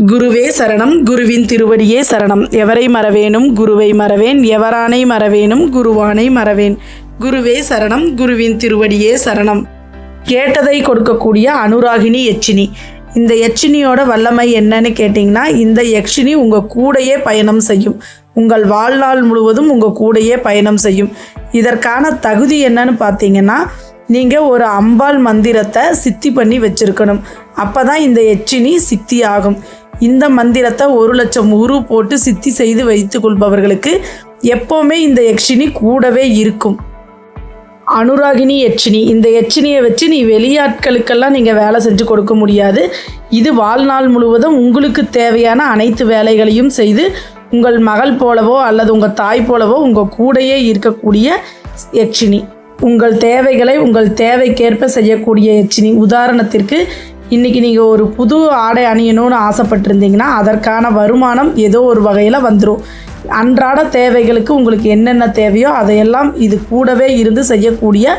குருவே சரணம். குருவின் திருவடியே சரணம். எவரை மறவேனும் குருவை மறவேன், எவரானை மறவேனும் குருவானை மறவேன். குருவே சரணம். குருவின் திருவடியே சரணம். கேட்டதை கொடுக்கக்கூடிய அனுராகினி யட்சினி. இந்த யட்சினியோட வல்லமை என்னன்னு கேட்டிங்கன்னா, இந்த யட்சினி உங்கள் கூடையே பயணம் செய்யும். உங்கள் வாழ்நாள் முழுவதும் உங்கள் கூடையே பயணம் செய்யும். இதற்கான தகுதி என்னன்னு பார்த்தீங்கன்னா, நீங்கள் ஒரு அம்பாள் மந்திரத்தை சித்தி பண்ணி வச்சுருக்கணும். அப்போ தான் இந்த யட்சினி சித்தி ஆகும். இந்த மந்திரத்தை 1,00,000 உரு போட்டு சித்தி செய்து வைத்து கொள்பவர்களுக்கு எப்போவுமே இந்த யட்சினி கூடவே இருக்கும். அனுராகினி யட்சினி. இந்த யட்சினியை வச்சு நீ வெளியாட்களுக்கெல்லாம் நீங்கள் வேலை செஞ்சு கொடுக்க முடியாது. இது வாழ்நாள் முழுவதும் உங்களுக்கு தேவையான அனைத்து வேலைகளையும் செய்து உங்கள் மகள் போலவோ அல்லது உங்கள் தாய் போலவோ உங்கள் கூடையே இருக்கக்கூடிய யட்சினி. உங்கள் தேவைகளை உங்கள் தேவைக்கேற்ப செய்யக்கூடிய யட்சினி. உதாரணத்திற்கு, இன்றைக்கி நீங்கள் ஒரு புது ஆடை அணியணும்னு ஆசைப்பட்டிருந்தீங்கன்னா அதற்கான வருமானம் ஏதோ ஒரு வகையில் வந்துடும். அன்றாட தேவைகளுக்கு உங்களுக்கு என்னென்ன தேவையோ அதையெல்லாம் இது கூடவே இருந்து செய்யக்கூடிய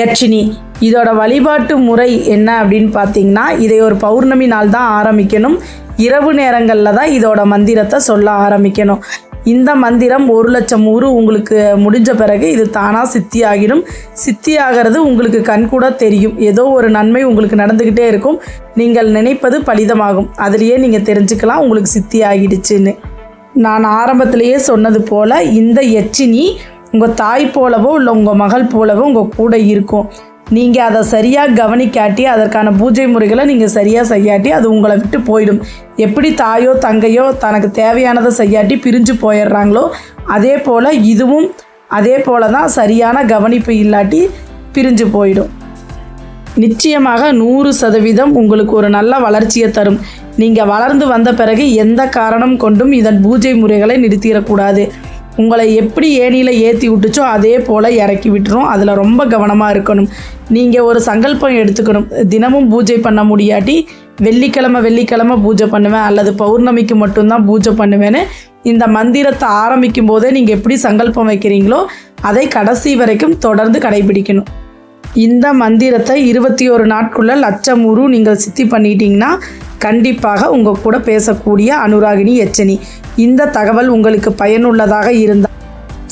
யட்சினி. இதோட வழிபாட்டு முறை என்ன அப்படின்னு பார்த்தீங்கன்னா, இதை ஒரு பௌர்ணமி நாள் தான் ஆரம்பிக்கணும். இரவு நேரங்களில் தான் இதோட மந்திரத்தை சொல்ல ஆரம்பிக்கணும். இந்த மந்திரம் 1,00,000 உரு உங்களுக்கு முடிஞ்ச பிறகு இது தானாக சித்தி ஆகிடும். சித்தி ஆகிறது உங்களுக்கு கண்கூட தெரியும். ஏதோ ஒரு நன்மை உங்களுக்கு நடந்துக்கிட்டே இருக்கும். நீங்கள் நினைப்பது பலிதமாகும். அதுலேயே நீங்கள் தெரிஞ்சுக்கலாம் உங்களுக்கு சித்தி ஆகிடுச்சுன்னு. நான் ஆரம்பத்திலேயே சொன்னது போல் இந்த யட்சினி உங்கள் தாய் போலவோ இல்லை உங்கள் மகள் போலவோ உங்கள் கூட இருக்கும். நீங்கள் அதை சரியாக கவனிக்காட்டி, அதற்கான பூஜை முறைகளை நீங்கள் சரியாக செய்யாட்டி அது உங்களை விட்டு போயிடும். எப்படி தாயோ தங்கையோ தனக்கு தேவையானதை செய்யாட்டி பிரிஞ்சு போயிடுறாங்களோ அதே போல் இதுவும் அதே போல் தான் சரியான கவனிப்பு இல்லாட்டி பிரிஞ்சு போயிடும். நிச்சயமாக 100% உங்களுக்கு ஒரு நல்ல வளர்ச்சியை தரும். நீங்கள் வளர்ந்து வந்த பிறகு எந்த காரணம் கொண்டும் இதன் பூஜை முறைகளை நிறுத்திடக்கூடாது. உங்களை எப்படி ஏணியில் ஏற்றி விட்டுச்சோ அதே போல் இறக்கி விட்டுரும். அதில் ரொம்ப கவனமாக இருக்கணும். நீங்கள் ஒரு சங்கல்பம் எடுத்துக்கணும். தினமும் பூஜை பண்ண முடியாட்டி வெள்ளிக்கிழமை பூஜை பண்ணுவேன் அல்லது பௌர்ணமிக்கு மட்டும்தான் பூஜை பண்ணுவேன்னு இந்த மந்திரத்தை ஆரம்பிக்கும் போதே நீங்கள் எப்படி சங்கல்பம் வைக்கிறீங்களோ அதை கடைசி வரைக்கும் தொடர்ந்து கடைபிடிக்கணும். இந்த மந்திரத்தை 21 நாட்குள்ள 1,00,000 உரு நீங்கள் சித்தி பண்ணிட்டீங்கன்னா கண்டிப்பாக உங்கள் கூட பேசக்கூடிய அனுராகினி யட்சினி. இந்த தகவல் உங்களுக்கு பயனுள்ளதாக இருந்தால்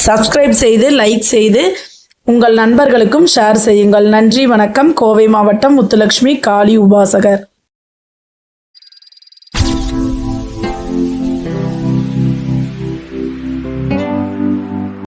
சப்ஸ்கிரைப் செய்து லைக் செய்து உங்கள் நண்பர்களுக்கும் ஷேர் செய்யுங்கள். நன்றி, வணக்கம். கோவை மாவட்டம் முத்துலட்சுமி காளி உபாசகர்.